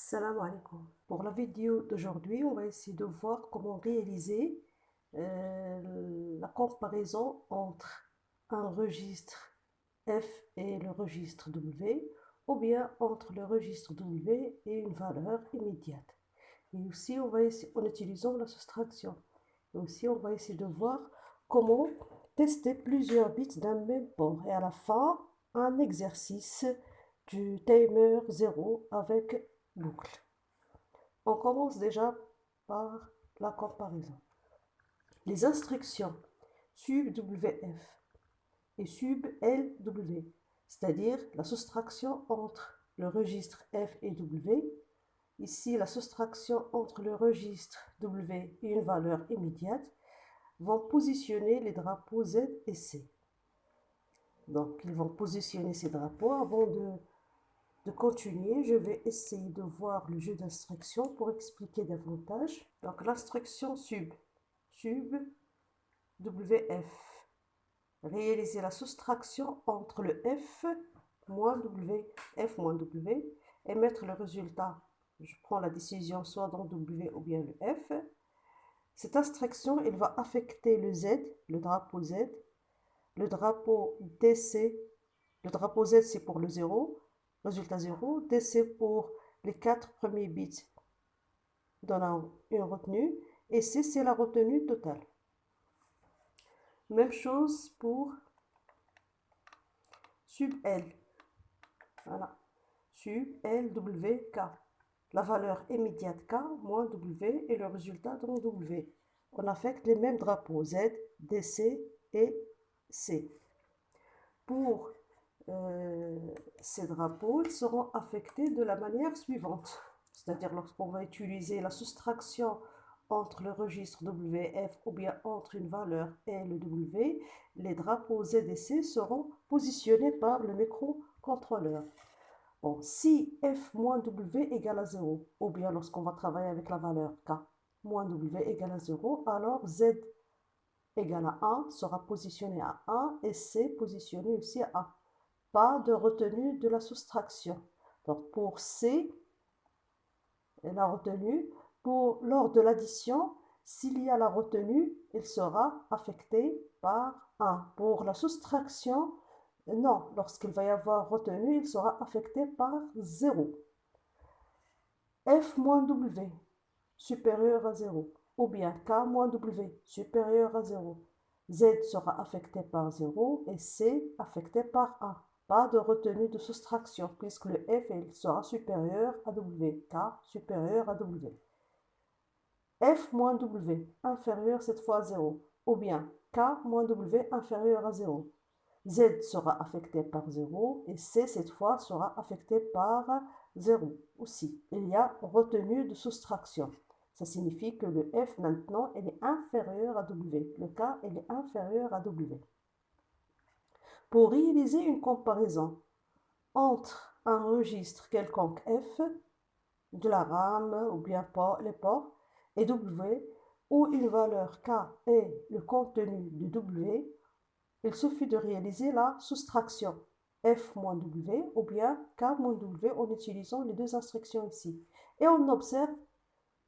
Salam alaikum. Pour la vidéo d'aujourd'hui, on va essayer de voir comment réaliser la comparaison entre un registre F et le registre W, ou bien entre le registre W et une valeur immédiate. Et aussi, on va essayer, en utilisant la soustraction. Et aussi, on va essayer de voir comment tester plusieurs bits d'un même port. Et à la fin, un exercice du timer 0 avec boucle. On commence déjà par la comparaison. Les instructions sub WF et sub LW, c'est-à-dire la soustraction entre le registre F et W. Ici, la soustraction entre le registre W et une valeur immédiate vont positionner les drapeaux Z et C. Donc, ils vont positionner ces drapeaux avant de continuer. Je vais essayer de voir le jeu d'instructions pour expliquer davantage. Donc, l'instruction sub WF. Réaliser la soustraction entre le F moins W, F moins W, et mettre le résultat. Je prends la décision soit dans W ou bien le F. Cette instruction, elle va affecter le Z, le drapeau Z, le drapeau DC. Le drapeau Z, c'est pour le 0, résultat 0. DC pour les 4 premiers bits donnant une retenue. Et C, c'est la retenue totale. Même chose pour sub L. Voilà. Sub L, W, K. La valeur immédiate K moins W et le résultat dans W. On affecte les mêmes drapeaux Z, DC et C. Pour ces drapeaux, ils seront affectés de la manière suivante. C'est-à-dire lorsqu'on va utiliser la soustraction entre le registre WF ou bien entre une valeur et le W, les drapeaux Z et C seront positionnés par le microcontrôleur. Bon, si F moins W égale à 0, ou bien lorsqu'on va travailler avec la valeur K moins W égale à 0, alors Z égale à 1 sera positionné à 1 et C positionné aussi à 1. Pas de retenue de la soustraction. Donc pour C, la retenue, lors de l'addition, s'il y a la retenue, il sera affecté par 1. Pour la soustraction, non, lorsqu'il va y avoir retenue, il sera affecté par 0. F moins W supérieur à 0, ou bien K moins W supérieur à 0. Z sera affecté par 0 et C affecté par 1. Pas de retenue de soustraction puisque le F sera supérieur à W, K supérieur à W. F moins W inférieur cette fois à 0, ou bien K moins W inférieur à 0. Z sera affecté par 0 et C cette fois sera affecté par 0 aussi. Il y a retenue de soustraction. Ça signifie que le F maintenant il est inférieur à W. Le K il est inférieur à W. Pour réaliser une comparaison entre un registre quelconque F, de la RAM ou bien les ports, et W, où une valeur K est le contenu de W, il suffit de réaliser la soustraction F moins W ou bien K moins W en utilisant les deux instructions ici. Et on observe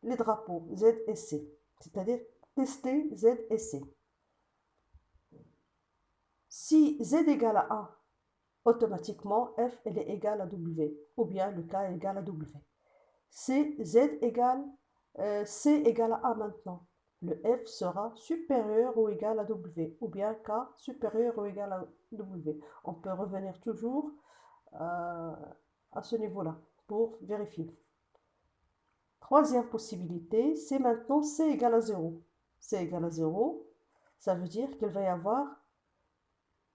les drapeaux Z et C, c'est-à-dire tester Z et C. Si Z égale à 1, automatiquement F elle est égale à W, ou bien le K est égal à W. C égale à 1 maintenant. Le F sera supérieur ou égal à W, ou bien K supérieur ou égal à W. On peut revenir toujours à ce niveau-là pour vérifier. Troisième possibilité, c'est maintenant C égale à 0. C égale à 0, ça veut dire qu'il va y avoir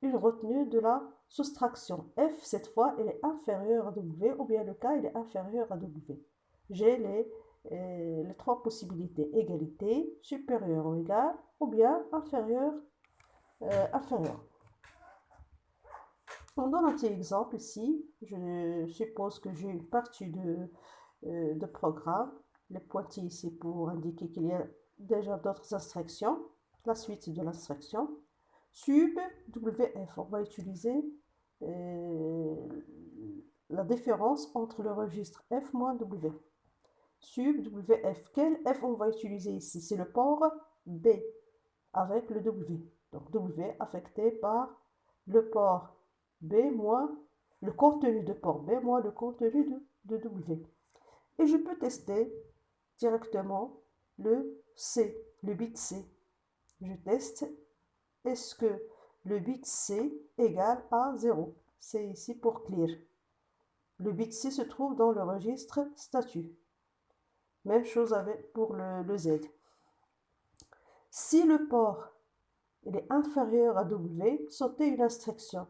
une retenue de la soustraction. F, cette fois, elle est inférieure à W, ou bien le K, il est inférieur à W. J'ai les trois possibilités. Égalité, supérieur ou égal, ou bien inférieur. On donne un petit exemple ici. Je suppose que j'ai une partie de programme. Les pointillés ici pour indiquer qu'il y a déjà d'autres instructions. La suite de l'instruction. Sub WF, on va utiliser la différence entre le registre F moins W. Sub WF. Quel F on va utiliser ici? C'est le port B avec le W. Donc W affecté par le port B moins le contenu de port B moins le contenu de W. Et je peux tester directement le C, le bit C. Je teste, est-ce que le bit C égale à 0? C'est ici pour clear. Le bit C se trouve dans le registre statut. Même chose avec pour le Z. Si le port il est inférieur à W, sautez une instruction.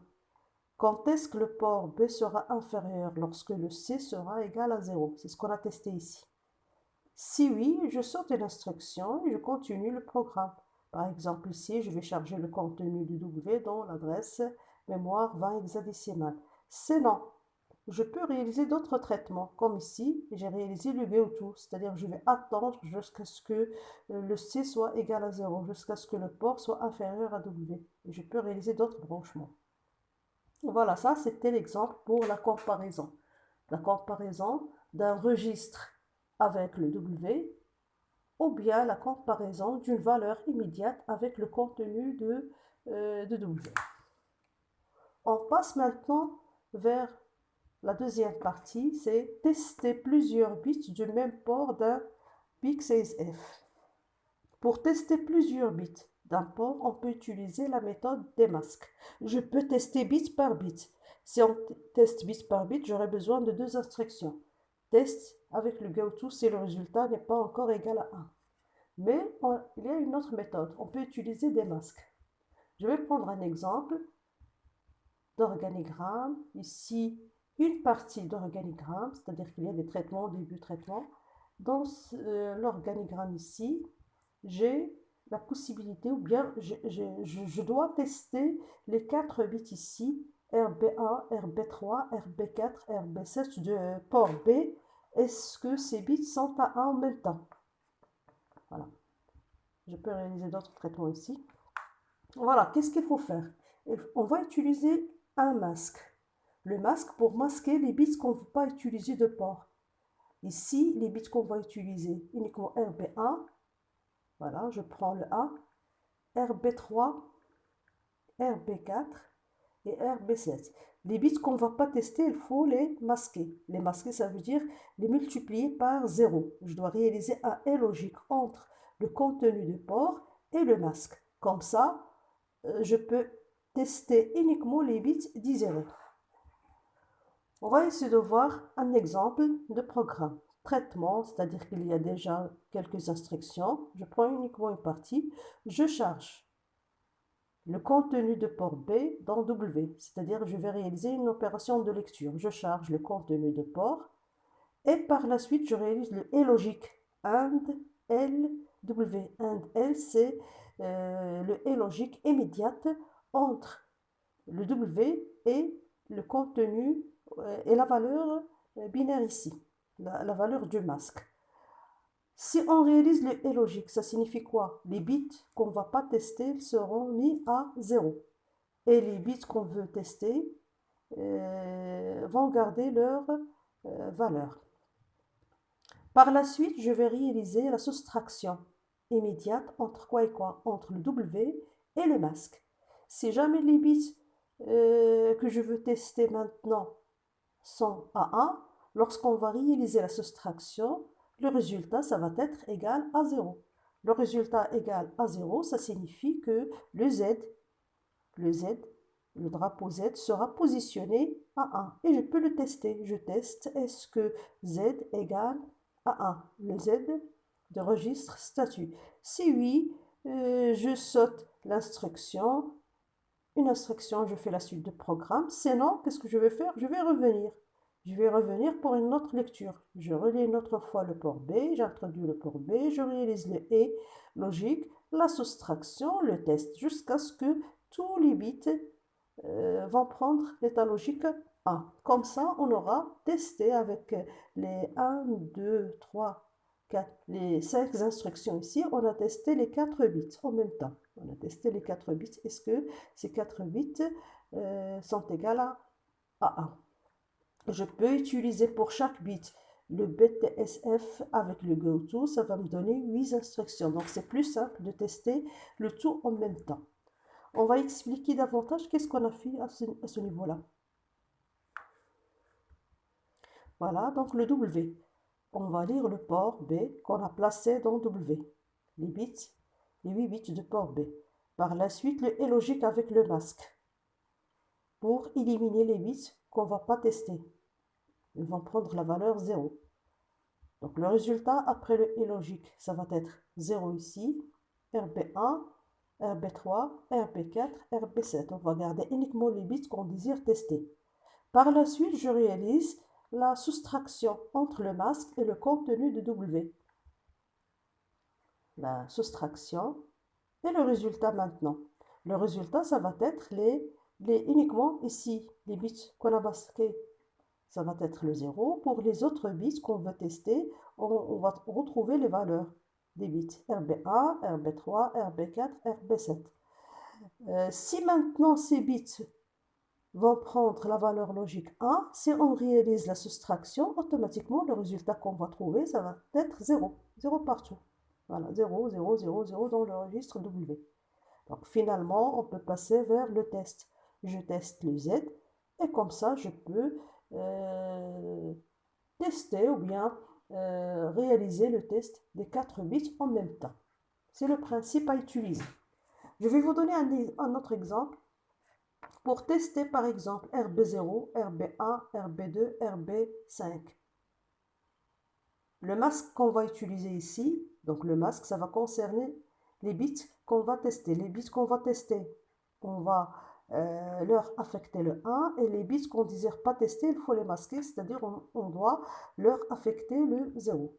Quand est-ce que le port B sera inférieur? Lorsque le C sera égal à 0. C'est ce qu'on a testé ici. Si oui, je saute une instruction et je continue le programme. Par exemple, ici, je vais charger le contenu de W dans l'adresse mémoire 20 hexadécimale. Sinon, je peux réaliser d'autres traitements, comme ici, j'ai réalisé le GoTo, c'est-à-dire je vais attendre jusqu'à ce que le C soit égal à 0, jusqu'à ce que le port soit inférieur à W. Et je peux réaliser d'autres branchements. Voilà, ça c'était l'exemple pour la comparaison. La comparaison d'un registre avec le W ou bien la comparaison d'une valeur immédiate avec le contenu de W. On passe maintenant vers la deuxième partie, c'est tester plusieurs bits du même port d'un PIC16F. Pour tester plusieurs bits d'un port, on peut utiliser la méthode des masques. Je peux tester bit par bit. Si on teste bit par bit, j'aurai besoin de deux instructions. Test avec le GoTo si le résultat n'est pas encore égal à 1. Mais il y a une autre méthode. On peut utiliser des masques. Je vais prendre un exemple d'organigramme. Ici, une partie d'organigramme, c'est-à-dire qu'il y a des traitements, début traitement. Dans l'organigramme ici, j'ai la possibilité, ou bien je dois tester les 4 bits ici, RB1, RB3, RB4, RB7 de port B. Est-ce que ces bits sont à 1 en même temps? Voilà. Je peux réaliser d'autres traitements ici. Voilà, qu'est-ce qu'il faut faire? On va utiliser un masque. Le masque pour masquer les bits qu'on ne veut pas utiliser de port. Ici, les bits qu'on va utiliser, uniquement RB1. Voilà, je prends le A, RB3, RB4 et RB7. Les bits qu'on ne va pas tester, il faut les masquer. Les masquer, ça veut dire les multiplier par 0. Je dois réaliser un et logique entre le contenu de port et le masque. Comme ça, je peux tester uniquement les bits d0. On va essayer de voir un exemple de programme. Traitement, c'est-à-dire qu'il y a déjà quelques instructions. Je prends uniquement une partie. Je charge le contenu de port B dans W, c'est-à-dire je vais réaliser une opération de lecture. Je charge le contenu de port et par la suite, je réalise le et logique AND L W. AND L, c'est le et logique immédiate entre le W et le contenu et la valeur binaire ici, la valeur du masque. Si on réalise le et logique, ça signifie quoi? Les bits qu'on ne va pas tester seront mis à 0. Et les bits qu'on veut tester vont garder leur valeur. Par la suite, je vais réaliser la soustraction immédiate entre quoi et quoi? Entre le W et le masque. Si jamais les bits que je veux tester maintenant sont à 1, lorsqu'on va réaliser la soustraction, le résultat, ça va être égal à 0. Le résultat égal à 0, ça signifie que le drapeau Z sera positionné à 1. Et je peux le tester. Je teste, est-ce que Z égale à 1? Le Z de registre statut. Si oui, je saute l'instruction. Une instruction, je fais la suite de programme. Sinon, qu'est-ce que je vais faire? Je vais revenir. Je vais revenir pour une autre lecture. Je relis une autre fois le port B, j'introduis le port B, je réalise le et logique, la soustraction, le test, jusqu'à ce que tous les bits vont prendre l'état logique 1. Comme ça, on aura testé avec les 1, 2, 3, 4, les 5 instructions ici, on a testé les 4 bits en même temps. On a testé les 4 bits. Est-ce que ces 4 bits sont égaux à 1? je peux utiliser pour chaque bit le BTSF avec le GoTo, ça va me donner 8 instructions. Donc c'est plus simple de tester le tout en même temps. On va expliquer davantage qu'est-ce qu'on a fait à ce niveau-là. Voilà, donc le W. On va lire le port B qu'on a placé dans W. Les bits, les 8 bits de port B. Par la suite, le est logique avec le masque pour éliminer les bits qu'on ne va pas tester. Ils vont prendre la valeur 0. Donc le résultat après le est logique, ça va être 0 ici, RB1, RB3, RB4, RB7. On va garder uniquement les bits qu'on désire tester. Par la suite, je réalise la soustraction entre le masque et le contenu de W. La soustraction et le résultat maintenant. Le résultat, ça va être uniquement ici, les bits qu'on a masqués. Ça va être le 0. Pour les autres bits qu'on veut tester, on va retrouver les valeurs des bits RB1, RB3, RB4, RB7. Si maintenant ces bits vont prendre la valeur logique 1, si on réalise la soustraction, automatiquement le résultat qu'on va trouver, ça va être 0. 0 partout. Voilà, 0, 0, 0, 0 dans le registre W. Donc finalement, on peut passer vers le test. Je teste le Z et comme ça, je peux tester ou bien réaliser le test des 4 bits en même temps. C'est le principe à utiliser. Je vais vous donner un autre exemple pour tester par exemple RB0, RB1, RB2, RB5. Le masque qu'on va utiliser ici, donc le masque, ça va concerner les bits qu'on va tester. Les bits qu'on va tester, on va leur affecter le 1 et les bits qu'on ne désire pas tester, il faut les masquer, c'est-à-dire on doit leur affecter le 0.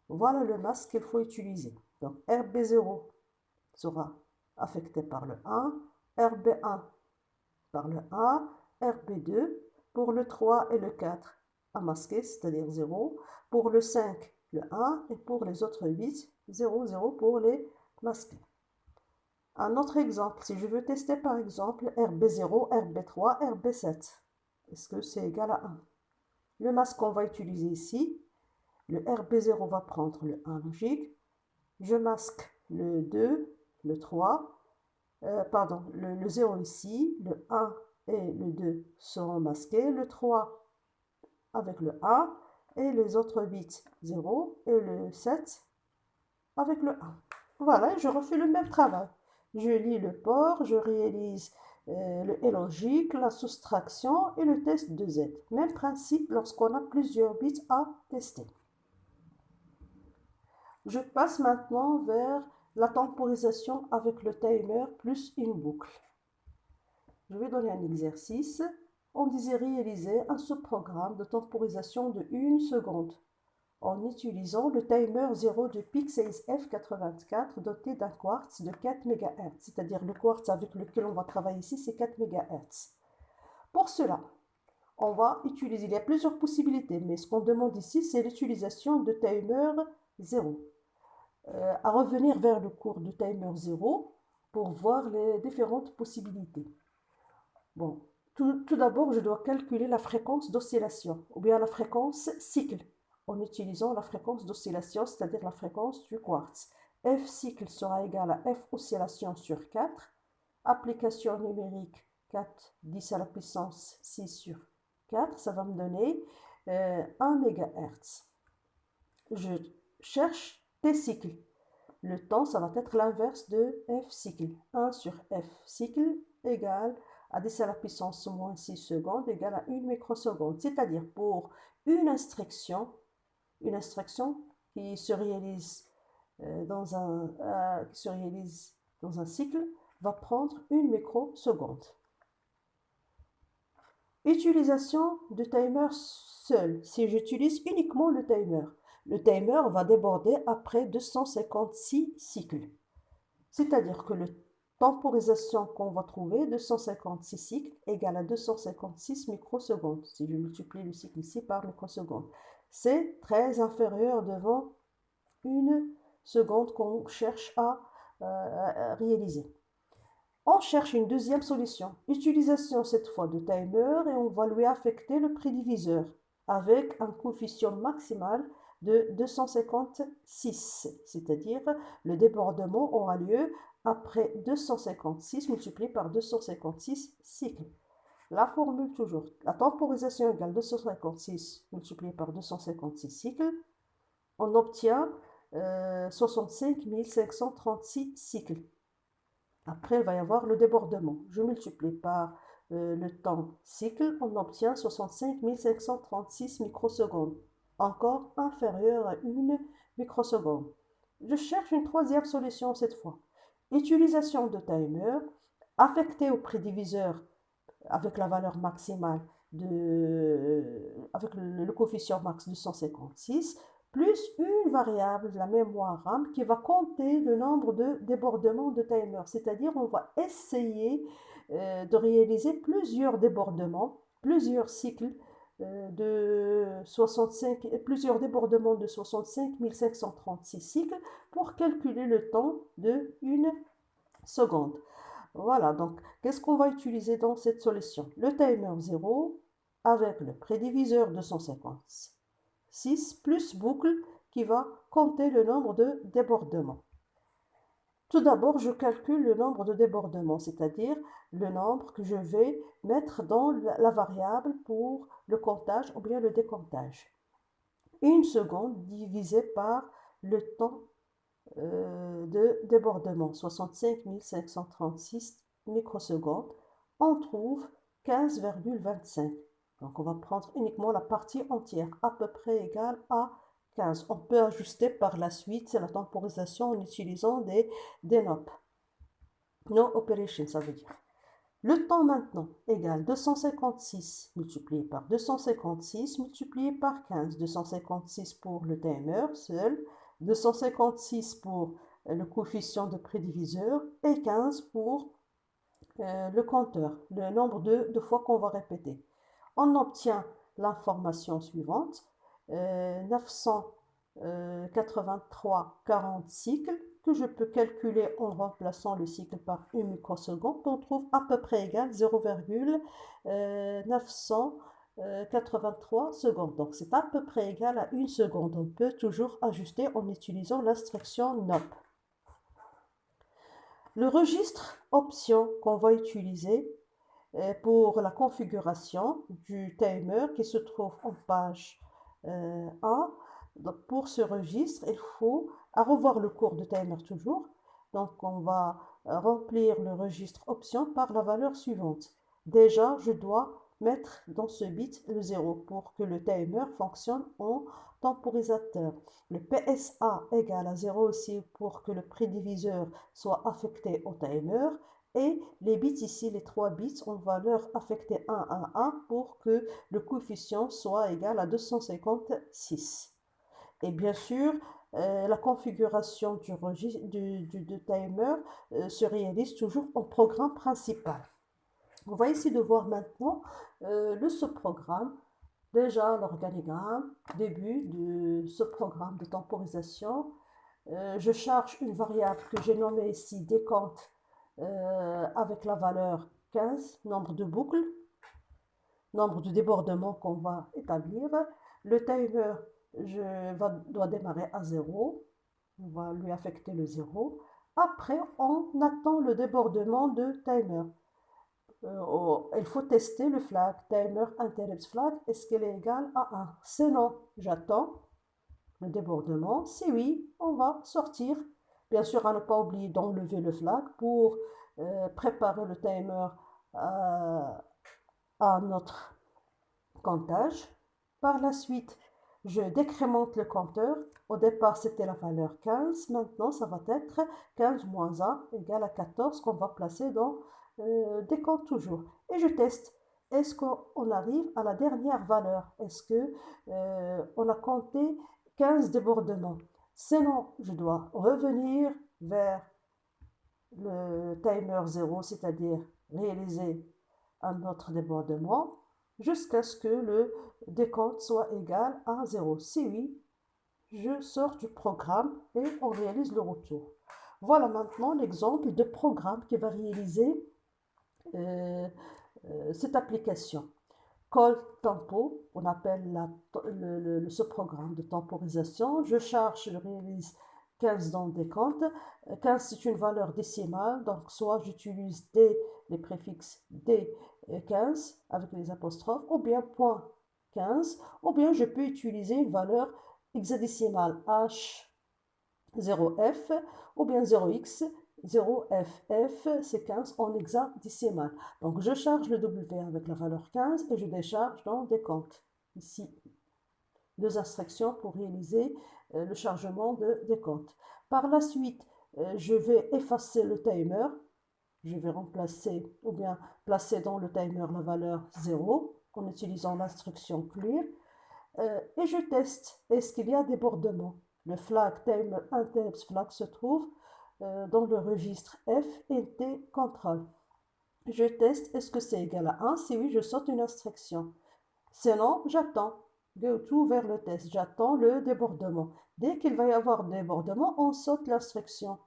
Voilà le masque qu'il faut utiliser. Donc RB0 sera affecté par le 1, RB1 par le 1, RB2 pour le 3 et le 4 à masquer, c'est-à-dire 0, pour le 5, le 1 et pour les autres bits, 0, 0 pour les masquer. Un autre exemple, si je veux tester par exemple RB0, RB3, RB7, est-ce que c'est égal à 1? Le masque qu'on va utiliser ici, le RB0 va prendre le 1 logique, je masque le 2, le 3, pardon, le 0 ici, le 1 et le 2 seront masqués, le 3 avec le 1 et les autres bits 0 et le 7 avec le 1. Voilà, je refais le même travail. Je lis le port, je réalise le est logique, la soustraction et le test de Z. Même principe lorsqu'on a plusieurs bits à tester. Je passe maintenant vers la temporisation avec le timer plus une boucle. Je vais donner un exercice. On désire réaliser un sous-programme de temporisation de 1 seconde en utilisant le timer 0 de PIC6 F84 doté d'un quartz de 4 MHz, c'est-à-dire le quartz avec lequel on va travailler ici, c'est 4 MHz. Pour cela, on va utiliser, il y a plusieurs possibilités, mais ce qu'on demande ici, c'est l'utilisation de timer 0. À revenir vers le cours de timer 0 pour voir les différentes possibilités. Bon, tout d'abord, je dois calculer la fréquence d'oscillation, ou bien la fréquence cycle, en utilisant la fréquence d'oscillation, c'est-à-dire la fréquence du quartz. F cycle sera égal à F oscillation sur 4, application numérique 4, 10 à la puissance 6 sur 4, ça va me donner 1 MHz. Je cherche T cycle. Le temps, ça va être l'inverse de F cycle. 1 sur F cycle égale à 10 à la puissance moins 6 secondes égale à 1 microseconde. C'est-à-dire pour une instruction qui se réalise dans un cycle va prendre 1 microseconde. Utilisation de timer seul. Si j'utilise uniquement le timer va déborder après 256 cycles. C'est-à-dire que la temporisation qu'on va trouver, 256 cycles, égale à 256 microsecondes. Si je multiplie le cycle ici par microseconde. C'est très inférieur devant une seconde qu'on cherche à réaliser. On cherche une deuxième solution. Utilisation cette fois de timer et on va lui affecter le prédiviseur avec un coefficient maximal de 256, c'est-à-dire le débordement aura lieu après 256 multiplié par 256 cycles. La formule toujours, la temporisation égale 256 multiplié par 256 cycles, on obtient 65 536 cycles. Après, il va y avoir le débordement. Je multiplie par le temps cycle, on obtient 65 536 microsecondes, encore inférieur à 1 microseconde. Je cherche une troisième solution cette fois. Utilisation de timer, affecté au prédiviseur avec la valeur maximale avec le coefficient max de 156, plus une variable de la mémoire RAM qui va compter le nombre de débordements de timer. C'est-à-dire, on va essayer de réaliser plusieurs débordements, plusieurs cycles plusieurs débordements de 65 536 cycles pour calculer le temps de 1 seconde. Voilà, donc qu'est-ce qu'on va utiliser dans cette solution? Le timer 0 avec le prédiviseur 256 plus boucle qui va compter le nombre de débordements. Tout d'abord, je calcule le nombre de débordements, c'est-à-dire le nombre que je vais mettre dans la variable pour le comptage ou bien le décomptage. 1 seconde divisé par le temps de débordement, 65 536 microsecondes, on trouve 15,25. Donc on va prendre uniquement la partie entière, à peu près égale à 15. On peut ajuster par la suite la temporisation en utilisant des NOP. No operation, ça veut dire. Le temps maintenant égale 256 multiplié par 256 multiplié par 15. 256 pour le timer seul, 256 pour le coefficient de prédiviseur et 15 pour le compteur, le nombre de fois qu'on va répéter. On obtient l'information suivante, 983,40 cycles, que je peux calculer en remplaçant le cycle par 1 microseconde, on trouve à peu près égal 0,983 secondes. Donc c'est à peu près égal à 1 seconde. On peut toujours ajuster en utilisant l'instruction NOP. Le registre option qu'on va utiliser pour la configuration du timer qui se trouve en page 1. Donc pour ce registre, il faut revoir le cours de timer toujours. Donc on va remplir le registre option par la valeur suivante. Déjà, je dois mettre dans ce bit le 0 pour que le timer fonctionne en temporisateur. Le PSA égale à 0 aussi pour que le prédiviseur soit affecté au timer. Et les bits ici, les 3 bits, on va leur affecter 1, 1, 1 pour que le coefficient soit égal à 256. Et bien sûr, la configuration du timer se réalise toujours en programme principal. On va essayer de voir maintenant le subprogramme. Déjà, l'organigramme, début de ce programme de temporisation. Je charge une variable que j'ai nommée ici décompte avec la valeur 15, nombre de boucles, nombre de débordements qu'on va établir. Le timer doit démarrer à 0. On va lui affecter le 0. Après, on attend le débordement de timer. Il faut tester le flag, timer interrupt flag, est-ce qu'elle est égale à 1? Sinon, j'attends le débordement. Si oui, on va sortir. Bien sûr, à ne pas oublier d'enlever le flag pour préparer le timer à notre comptage. Par la suite, je décrémente le compteur. Au départ, c'était la valeur 15. Maintenant, ça va être 15 moins 1 égale à 14 qu'on va placer dans décompte toujours. Et je teste. Est-ce qu'on arrive à la dernière valeur? Est-ce qu'on a compté 15 débordements? Sinon, je dois revenir vers le timer 0, c'est-à-dire réaliser un autre débordement jusqu'à ce que le décompte soit égal à 0. Si oui, je sors du programme et on réalise le retour. Voilà maintenant l'exemple de programme qui va réaliser cette application. Call tempo, on appelle ce programme de temporisation. Je charge, je réalise 15 dans des comptes. 15 c'est une valeur décimale, donc soit j'utilise les préfixes D 15 avec les apostrophes, ou bien point 15, ou bien je peux utiliser une valeur hexadécimale H0F, ou bien 0x 0FF, c'est 15 en hexadécimal. Donc je charge le W avec la valeur 15 et je décharge dans des comptes. Ici, deux instructions pour réaliser le chargement des comptes. Par la suite, je vais effacer le timer. Je vais remplacer ou bien placer dans le timer la valeur 0 en utilisant l'instruction clear. Et je teste. Est-ce qu'il y a débordement? Le flag timer interrupts flag se trouve dans le registre F et T control. Je teste, est-ce que c'est égal à 1? Si oui, je saute une instruction. Sinon, j'attends. Go to vers le test. J'attends le débordement. Dès qu'il va y avoir débordement, on saute l'instruction.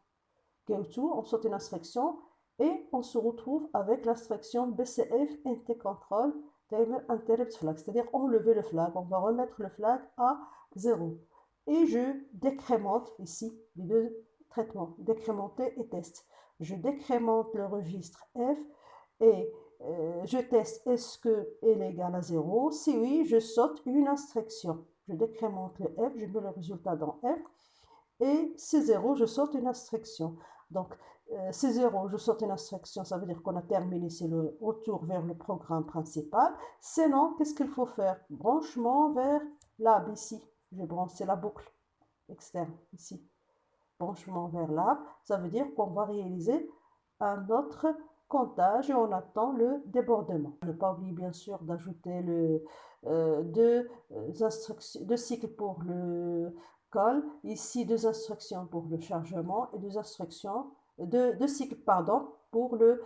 Go to, on saute une instruction et on se retrouve avec l'instruction BCF NT control timer interrupt flag. C'est-à-dire enlever le flag. On va remettre le flag à 0. Et je décrémente ici les deux traitements, décrémenter et test. Je décrémente le registre F et je teste est-ce qu'il est égal à 0. Si oui, je saute une instruction. Je décrémente le F, je mets le résultat dans F. Et c'est 0, je saute une instruction. Donc, c'est 0, je saute une instruction, ça veut dire qu'on a terminé, c'est le retour vers le programme principal. Sinon, qu'est-ce qu'il faut faire? Branchement vers lab ici. Je branche, c'est la boucle externe ici. Branchement vers lab, ça veut dire qu'on va réaliser un autre comptage et on attend le débordement. Ne pas oublier bien sûr d'ajouter deux cycles pour le call, ici deux instructions pour le chargement et deux cycles pardon, pour le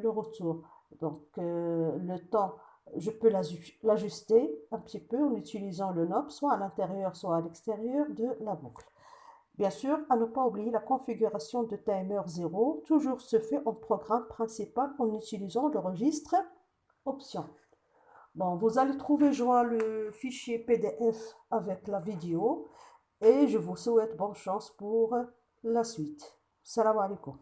retour. Donc le temps, je peux l'ajuster un petit peu en utilisant le knob, soit à l'intérieur, soit à l'extérieur de la boucle. Bien sûr, à ne pas oublier la configuration de timer 0, toujours se fait en programme principal en utilisant le registre option. Bon, vous allez trouver joint le fichier PDF avec la vidéo et je vous souhaite bonne chance pour la suite. Salam alaikum.